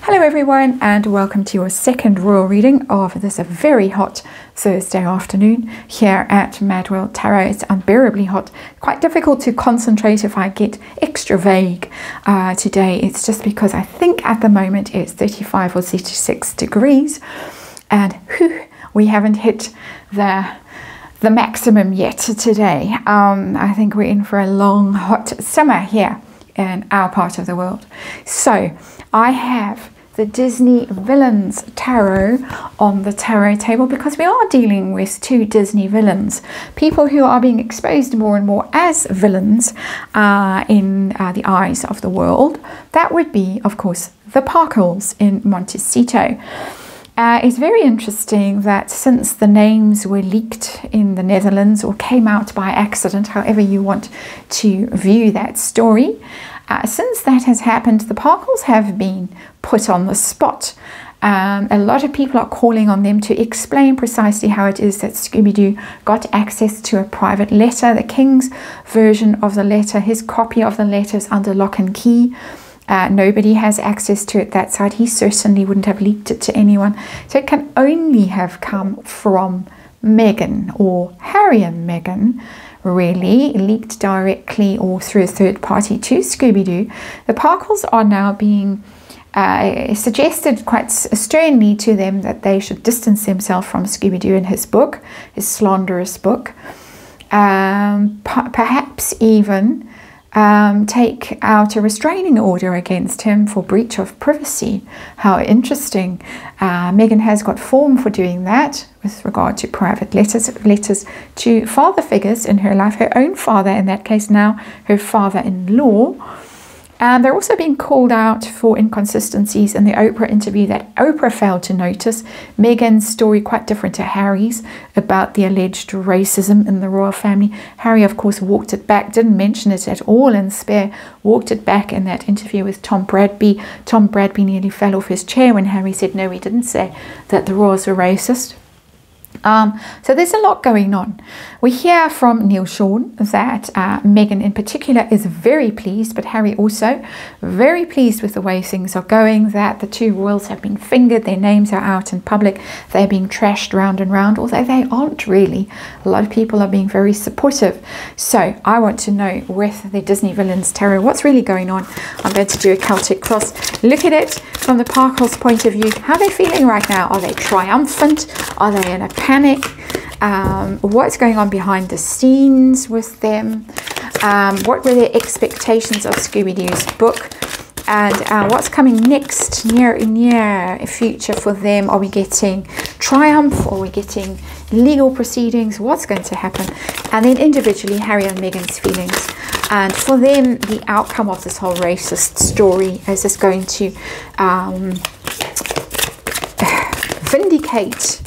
Hello everyone, and welcome to your second royal reading of this very hot Thursday afternoon here at MadWorldTarot. It's unbearably hot, quite difficult to concentrate if I get extra vague today. It's just because I think at the moment it's 35 or 36 degrees and we haven't hit the maximum yet today. I think we're in for a long hot summer here in our part of the world. So I have the Disney Villains Tarot on the tarot table because we are dealing with two Disney villains, people who are being exposed more and more as villains in the eyes of the world. That would be, of course, the Parkles in Montecito. It's very interesting that since the names were leaked in the Netherlands or came out by accident, however you want to view that story, since that has happened, the Parkles have been put on the spot. A lot of people are calling on them to explain precisely how it is that Scooby-Doo got access to a private letter. The King's version of the letter, his copy of the letter is under lock and key. Nobody has access to it that side. He certainly wouldn't have leaked it to anyone. So it can only have come from Meghan or Harry and Meghan, really, leaked directly or through a third party to Scooby-Doo. The Parkles are now being suggested quite sternly to them that they should distance themselves from Scooby-Doo in his book, his slanderous book. Perhaps even take out a restraining order against him for breach of privacy. How interesting. Meghan has got form for doing that with regard to private letters to father figures in her life, her own father in that case, now her father-in-law. And they're also being called out for inconsistencies in the Oprah interview that Oprah failed to notice. Meghan's story quite different to Harry's about the alleged racism in the royal family. Harry, of course, walked it back, didn't mention it at all in spare, walked it back in that interview with Tom Bradby. Tom Bradby nearly fell off his chair when Harry said, no, he didn't say that the royals were racist. So there's a lot going on. We hear from Neil Sean that Meghan in particular is very pleased, but Harry also very pleased with the way things are going, that the two royals have been fingered, their names are out in public, they're being trashed round and round, although they aren't really. A lot of people are being very supportive. So I want to know with the Disney Villains Tarot, what's really going on. I'm going to do a Celtic cross, look at it from the Parkles' point of view. How are they feeling right now? Are they triumphant? Are they in a panic? What's going on behind the scenes with them? What were their expectations of Scooby-Doo's book? And what's coming next, near future for them? Are we getting triumph? Are we getting legal proceedings? What's going to happen? And then individually, Harry and Meghan's feelings. And for them, the outcome of this whole racist story, is this going to vindicate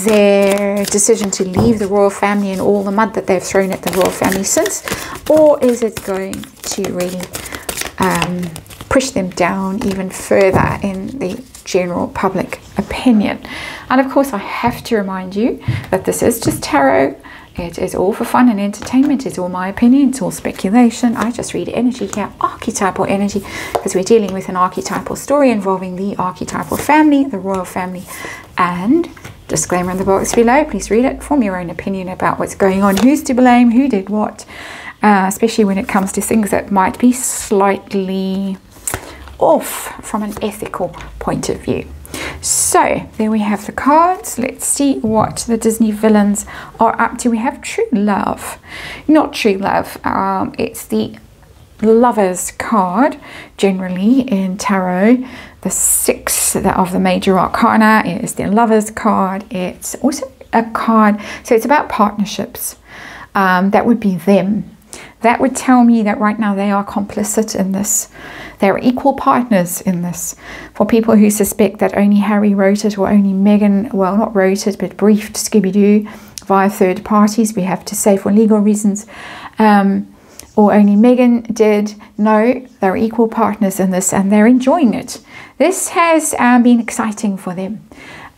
their decision to leave the royal family and all the mud that they've thrown at the royal family since, or is it going to really push them down even further in the general public opinion? And of course, I have to remind you that this is just tarot. It is all for fun and entertainment. It's all my opinion. It's all speculation. I just read energy here, archetypal energy, because we're dealing with an archetypal story involving the archetypal family, the royal family. And disclaimer in the box below, please read it, form your own opinion about what's going on, who's to blame, who did what, especially when it comes to things that might be slightly off from an ethical point of view. So there we have the cards. Let's see what the Disney villains are up to. We have true love, not true love. It's the Lovers card. Generally in tarot, the 6 of the major arcana is the Lovers card. It's also a card, so it's about partnerships. That would be them. That would tell me that right now they are complicit in this. They're equal partners in this. For people who suspect that only Harry wrote it or only Meghan, well, not wrote it, but briefed Scooby-Doo via third parties, we have to say for legal reasons, or only Meghan did, no, they're equal partners in this and they're enjoying it. This has been exciting for them,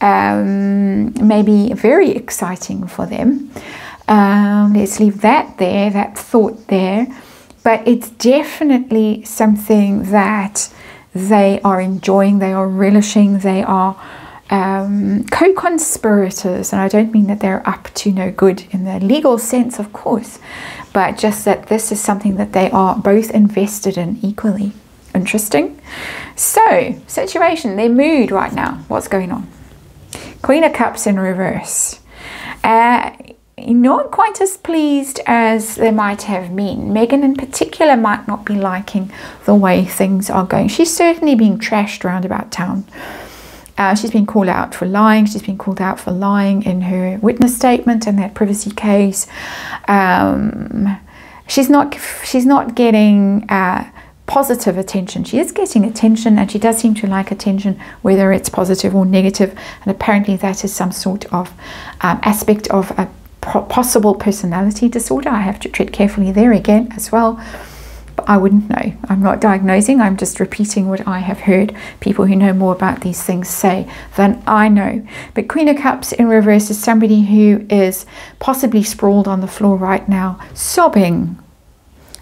maybe very exciting for them. Let's leave that there, that thought there. But it's definitely something that they are enjoying, they are relishing, they are co-conspirators. And I don't mean that they're up to no good in the legal sense, of course, but just that this is something that they are both invested in equally. Interesting. So, situation, their mood right now, what's going on? Queen of Cups in reverse. Not quite as pleased as they might have been. Megan in particular might not be liking the way things are going. She's certainly being trashed around about town. She's been called out for lying. She's been called out for lying in her witness statement in that privacy case. She's not getting positive attention. She is getting attention, and she does seem to like attention, whether it's positive or negative. And apparently that is some sort of aspect of a possible personality disorder. I have to tread carefully there again as well. But I wouldn't know. I'm not diagnosing. I'm just repeating what I have heard people who know more about these things say than I know. But Queen of Cups in reverse is somebody who is possibly sprawled on the floor right now, sobbing.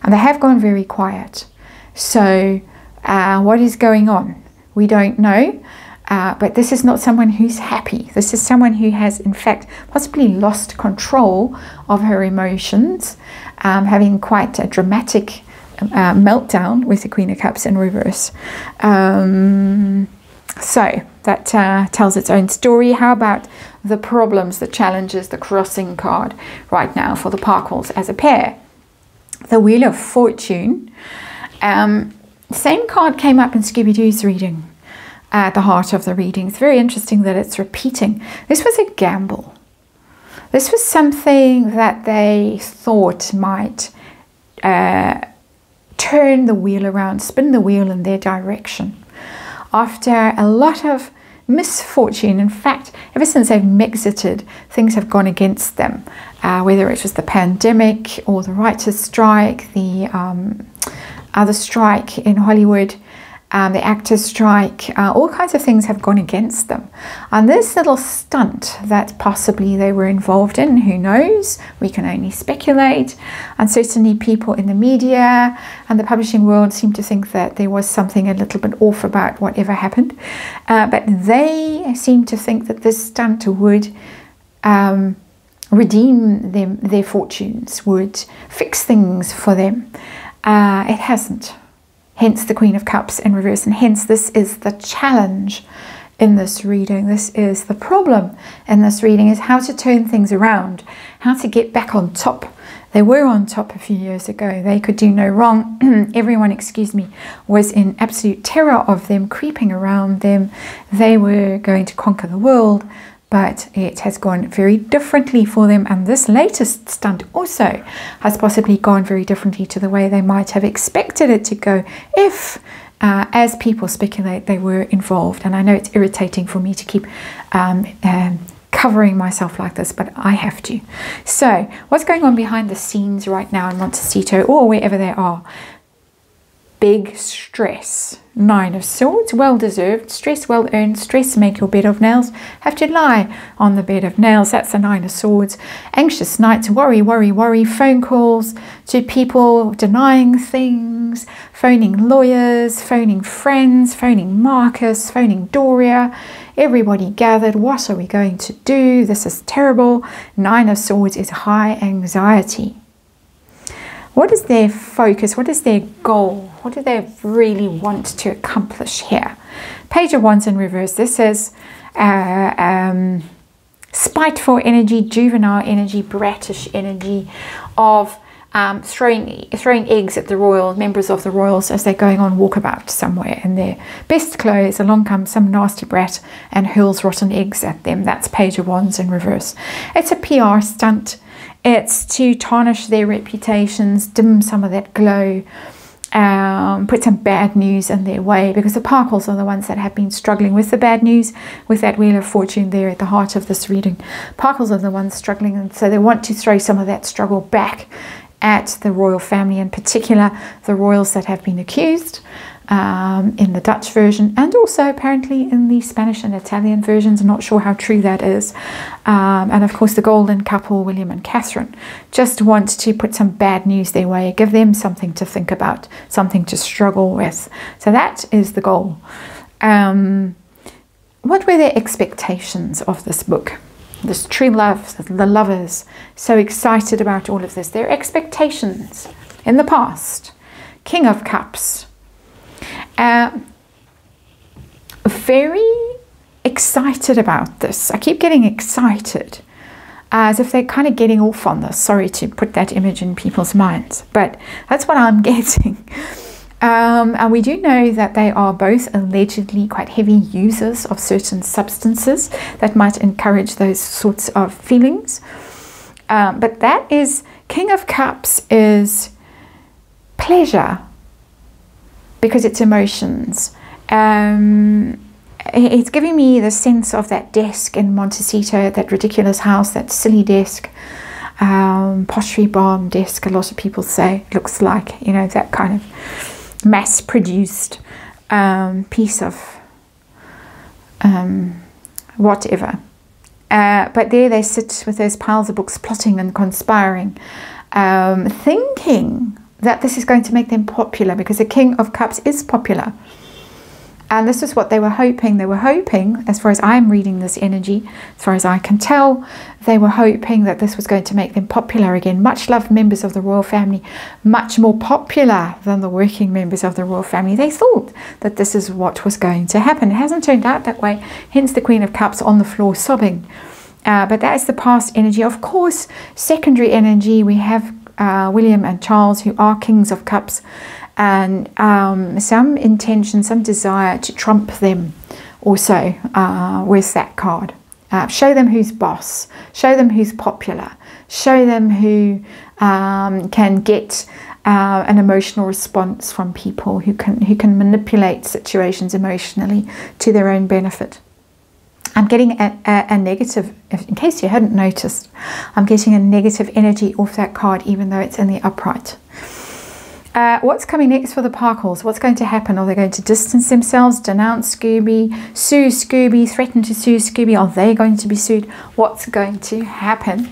And they have gone very quiet. So what is going on? We don't know. But this is not someone who's happy. This is someone who has, in fact, possibly lost control of her emotions, having quite a dramatic meltdown with the Queen of Cups in reverse. So that tells its own story. How about the problems, the challenges, the crossing card right now for the Parkles as a pair? The Wheel of Fortune. Same card came up in Scooby-Doo's reading. At the heart of the reading. It's very interesting that it's repeating. This was a gamble. This was something that they thought might turn the wheel around, spin the wheel in their direction. After a lot of misfortune, in fact, ever since they've exited, things have gone against them. Whether it was the pandemic or the writers' strike, the other strike in Hollywood, the actors' strike, all kinds of things have gone against them. And this little stunt that possibly they were involved in, who knows? We can only speculate. And certainly people in the media and the publishing world seem to think that there was something a little bit off about whatever happened. But they seem to think that this stunt would redeem their fortunes, would fix things for them. It hasn't. Hence the Queen of Cups in reverse, and hence this is the challenge in this reading. This is the problem in this reading, is how to turn things around, how to get back on top. They were on top a few years ago. They could do no wrong. Everyone, excuse me, was in absolute terror of them creeping around them. They were going to conquer the world, but it has gone very differently for them, and this latest stunt also has possibly gone very differently to the way they might have expected it to go if, as people speculate, they were involved. And I know it's irritating for me to keep covering myself like this, but I have to. So what's going on behind the scenes right now in Montecito or wherever they are? Big stress. 9 of Swords, well deserved. Stress well earned. Stress make your bed of nails. Have to lie on the bed of nails. That's the 9 of Swords. Anxious nights. Worry, worry, worry. Phone calls to people denying things. Phoning lawyers. Phoning friends. Phoning Marcus. Phoning Doria. Everybody gathered. What are we going to do? This is terrible. 9 of Swords is high anxiety. What is their focus? What is their goal? What do they really want to accomplish here? Page of Wands in reverse. This is spiteful energy, juvenile energy, bratish energy of throwing eggs at the royal members of the royals as they're going on walkabout somewhere in their best clothes. Along comes some nasty brat and hurls rotten eggs at them. That's Page of Wands in reverse. It's a PR stunt. It's to tarnish their reputations, dim some of that glow, put some bad news in their way, because the Parkles are the ones that have been struggling with the bad news, with that Wheel of Fortune there at the heart of this reading. Parkles are the ones struggling, and so they want to throw some of that struggle back at the royal family, in particular the royals that have been accused. in the Dutch version, and also apparently in the Spanish and Italian versions. I'm not sure how true that is. And of course the golden couple, William and Katherine, just want to put some bad news their way, give them something to think about, something to struggle with. So that is the goal. What were their expectations of this book? This true love, the lovers, so excited about all of this. Their expectations in the past. King of Cups. Very excited about this. I keep getting excited, as if they're kind of getting off on this. Sorry to put that image in people's minds, but that's what I'm getting. And we do know that they are both allegedly quite heavy users of certain substances that might encourage those sorts of feelings. But that is, King of Cups is pleasure, because it's emotions. It's giving me the sense of that desk in Montecito, that ridiculous house, that silly desk, pottery barn desk, a lot of people say. It looks like, you know, that kind of mass-produced piece of whatever. But there they sit with those piles of books, plotting and conspiring, thinking that this is going to make them popular, because the King of Cups is popular. And this is what they were hoping. They were hoping, as far as I'm reading this energy, as far as I can tell, they were hoping that this was going to make them popular again. Much loved members of the royal family, much more popular than the working members of the royal family. They thought that this is what was going to happen. It hasn't turned out that way, hence the Queen of Cups on the floor sobbing. But that is the past energy. Of course, secondary energy, we have William and Charles, who are Kings of Cups, and some intention, some desire to trump them also with that card. Show them who's boss, show them who's popular, show them who can get an emotional response from people, who can manipulate situations emotionally to their own benefit. I'm getting a negative, in case you hadn't noticed, I'm getting a negative energy off that card, even though it's in the upright. What's coming next for the Parkles? What's going to happen? Are they going to distance themselves, denounce Scooby, sue Scooby, threaten to sue Scooby? Are they going to be sued? What's going to happen?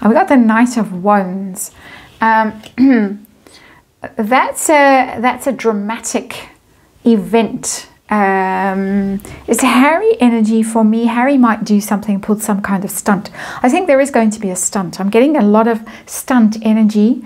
We got the Knight of Wands. That's a dramatic event. It's Harry energy for me. Harry might do something, pull some kind of stunt. I think there is going to be a stunt. I'm getting a lot of stunt energy,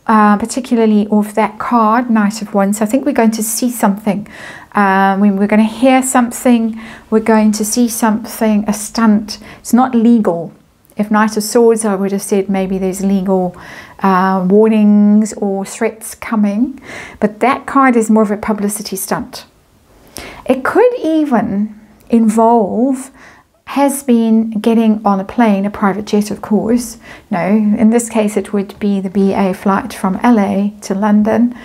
particularly off that card, Knight of Wands. I think we're going to see something. We're going to hear something. We're going to see something, a stunt. It's not legal. If Knight of Swords, I would have said maybe there's legal warnings or threats coming. But that card is more of a publicity stunt. It could even involve, has been getting on a plane, a private jet of course. No, in this case it would be the BA flight from LA to London,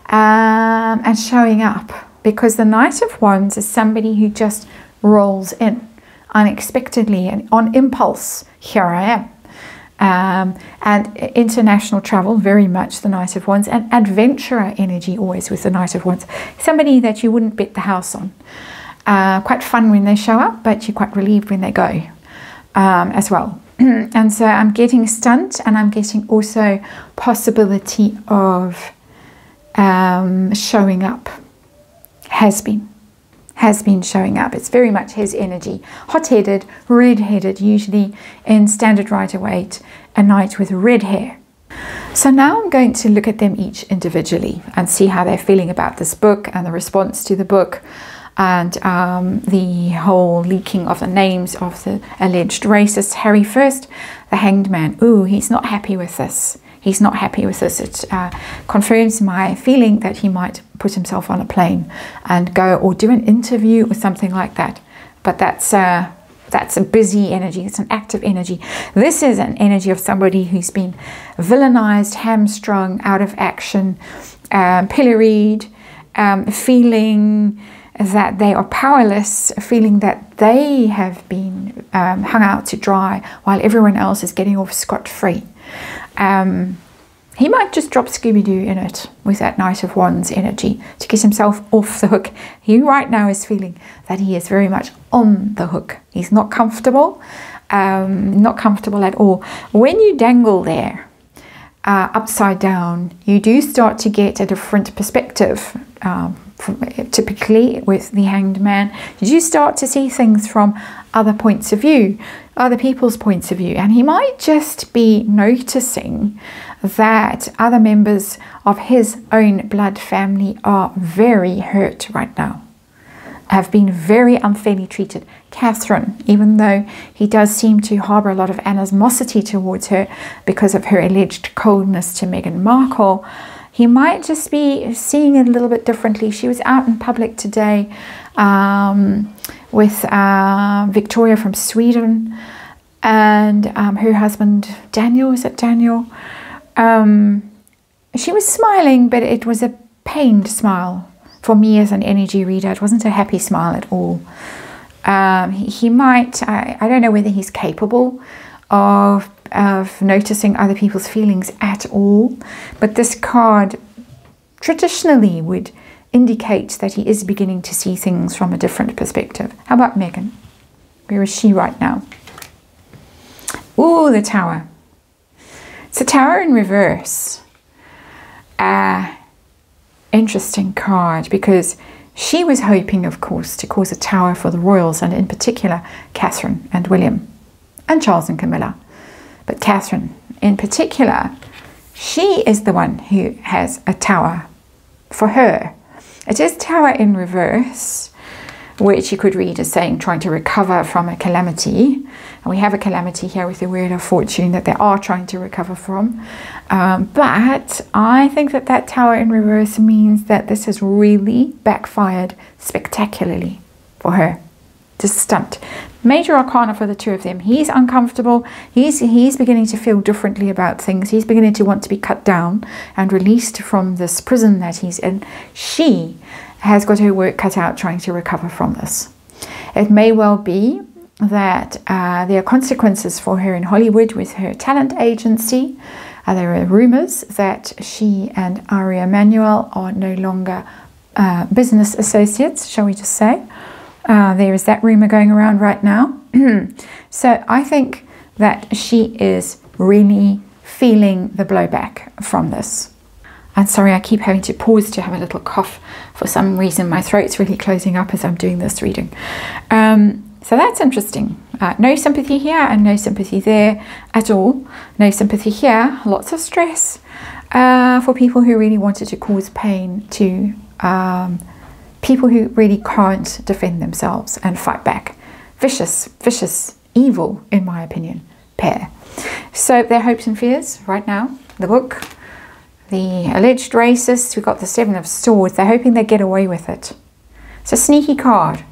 and showing up. Because the Knight of Wands is somebody who just rolls in unexpectedly and on impulse. Here I am. And international travel, very much the Knight of Wands, and adventurer energy always with the Knight of Wands. Somebody that you wouldn't bet the house on. Quite fun when they show up, but you're quite relieved when they go as well. And so I'm getting Stunt, and I'm getting also possibility of showing up. Has been showing up. It's very much his energy. Hot-headed, red-headed, usually in standard Rider-Waite, a knight with red hair. So now I'm going to look at them each individually and see how they're feeling about this book and the response to the book, and the whole leaking of the names of the alleged racists. Harry first, the Hanged Man. Ooh, he's not happy with this. He's not happy with this. It confirms my feeling that he might put himself on a plane and go, or do an interview or something like that. But that's a busy energy. It's an active energy. This is an energy of somebody who's been villainized, hamstrung, out of action, pilloried, feeling that they are powerless, feeling that they have been hung out to dry while everyone else is getting off scot-free. He might just drop Scooby-Doo in it with that Knight of Wands energy to get himself off the hook. He right now is feeling that he is very much on the hook. He's not comfortable, not comfortable at all. When you dangle there, upside down, you do start to get a different perspective. Typically with the Hanged Man, you do start to see things from other points of view, other people's points of view, and he might just be noticing that other members of his own blood family are very hurt right now, have been very unfairly treated. Katherine, even though he does seem to harbour a lot of animosity towards her because of her alleged coldness to Meghan Markle, he might just be seeing it a little bit differently. She was out in public today with Victoria from Sweden and her husband Daniel. Is it Daniel? She was smiling, but it was a pained smile. For me as an energy reader, it wasn't a happy smile at all. He might, I don't know whether he's capable of noticing other people's feelings at all, but this card traditionally would indicate that he is beginning to see things from a different perspective. How about Meghan? Where is she right now? Ooh, the Tower. It's a Tower in reverse. Interesting card, because she was hoping, of course, to cause a tower for the royals, and in particular Catherine and William and Charles and Camilla. But Catherine in particular, she is the one who has a tower for her. It is Tower in reverse, which you could read as saying trying to recover from a calamity. And we have a calamity here with the Wheel of Fortune that they are trying to recover from. But I think that that Tower in reverse means that this has really backfired spectacularly for her. Just Stunt. Major arcana for the two of them. He's uncomfortable. He's beginning to feel differently about things. He's beginning to want to be cut down and released from this prison that he's in. She has got her work cut out trying to recover from this. It may well be that there are consequences for her in Hollywood with her talent agency. There are rumors that she and Ari Emanuel are no longer business associates, shall we just say. There is that rumor going around right now. So I think that she is really feeling the blowback from this. I'm sorry, I keep having to pause to have a little cough. For some reason, my throat's really closing up as I'm doing this reading. So that's interesting. No sympathy here and no sympathy there at all. No sympathy here. Lots of stress for people who really wanted to cause pain to people who really can't defend themselves and fight back. Vicious, vicious, evil, in my opinion, pair. So their hopes and fears right now, the book, the alleged racists, we've got the Seven of Swords. They're hoping they get away with it. It's a sneaky card.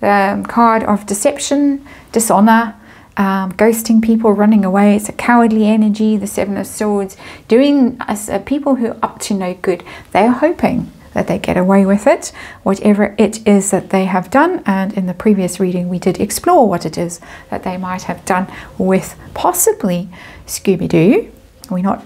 The card of deception, dishonor, ghosting people, running away. It's a cowardly energy, the Seven of Swords. Doing as people who are up to no good. They're hoping that they get away with it, whatever it is that they have done. And in the previous reading, we did explore what it is that they might have done with possibly Scooby-Doo. We're not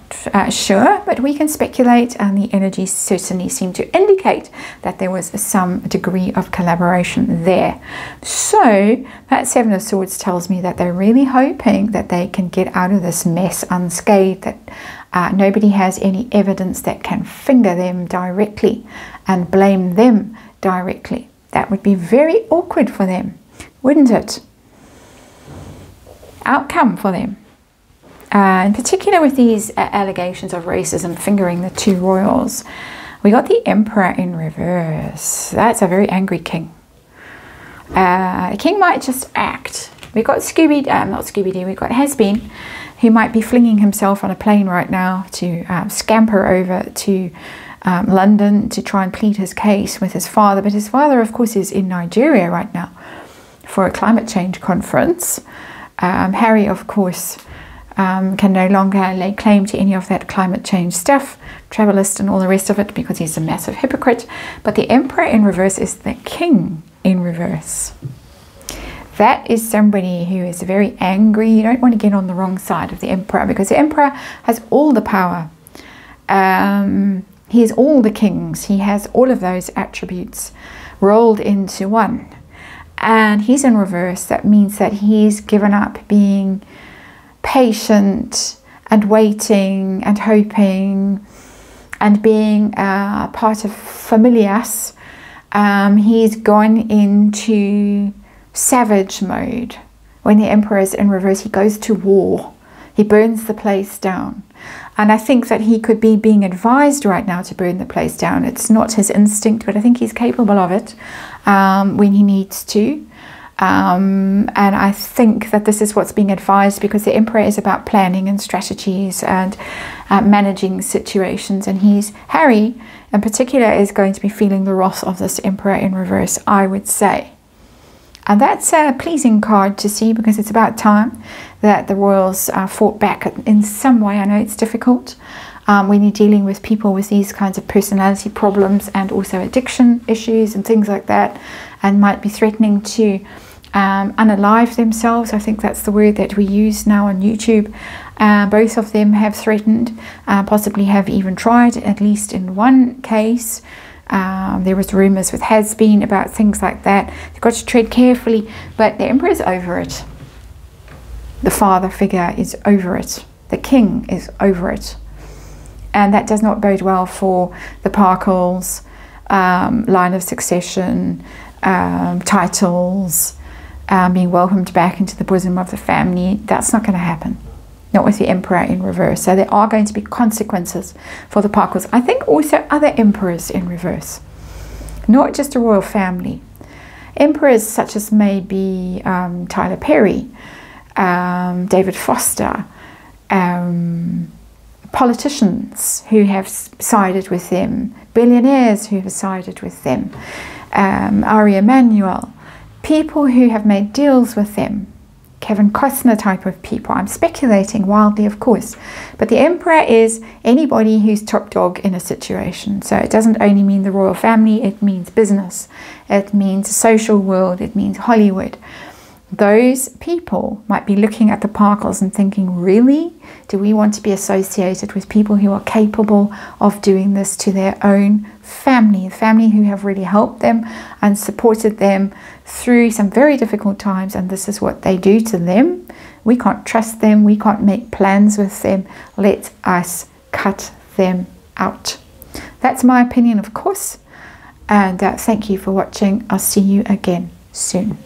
sure, but we can speculate, and the energies certainly seem to indicate that there was some degree of collaboration there. So that Seven of Swords tells me that they're really hoping that they can get out of this mess unscathed, that nobody has any evidence that can finger them directly and blame them directly. That would be very awkward for them, wouldn't it? Outcome for them. In particular with these allegations of racism fingering the two royals. We got the Emperor in reverse. That's a very angry king. The king might just act. We've got not Scooby-Doo, we've got Has-Been, who might be flinging himself on a plane right now to scamper over to London to try and plead his case with his father. But his father, of course, is in Nigeria right now for a climate change conference. Harry, of course, can no longer lay claim to any of that climate change stuff, travelist and all the rest of it, because he's a massive hypocrite. But the Emperor in reverse is the king in reverse. That is somebody who is very angry. You don't want to get on the wrong side of the Emperor, because the Emperor has all the power. He is all the kings. He has all of those attributes rolled into one. And he's in reverse. That means that he's given up being patient and waiting and hoping and being part of familias. He's gone into savage mode. When the Emperor is in reverse, he goes to war. He burns the place down. And I think that he could be being advised right now to burn the place down. It's not his instinct, but I think he's capable of it when he needs to. And I think that this is what's being advised, because the Emperor is about planning and strategies and managing situations. And Harry in particular is going to be feeling the wrath of this Emperor in reverse, I would say. And that's a pleasing card to see, because it's about time that the royals fought back in some way. I know it's difficult when you're dealing with people with these kinds of personality problems and also addiction issues and things like that, and might be threatening to unalive themselves. I think that's the word that we use now on YouTube. Both of them have threatened, possibly have even tried, at least in one case. There was rumours with has been about things like that. You've got to tread carefully, but the Emperor is over it. The father figure is over it. The king is over it. And that does not bode well for the Parkles, line of succession, titles, being welcomed back into the bosom of the family. That's not going to happen. Not with the Emperor in reverse. So there are going to be consequences for the Parkles. I think also other emperors in reverse. Not just a royal family. Emperors such as maybe Tyler Perry, David Foster, politicians who have sided with them, billionaires who have sided with them, Ari Emanuel, people who have made deals with them, Kevin Costner type of people. I'm speculating wildly, of course, but the Emperor is anybody who's top dog in a situation. So it doesn't only mean the royal family, it means business, it means the social world, it means Hollywood. Those people might be looking at the Parkles and thinking, really? Do we want to be associated with people who are capable of doing this to their own family? The family who have really helped them and supported them through some very difficult times, and this is what they do to them. We can't trust them. We can't make plans with them. Let us cut them out. That's my opinion, of course. And thank you for watching. I'll see you again soon.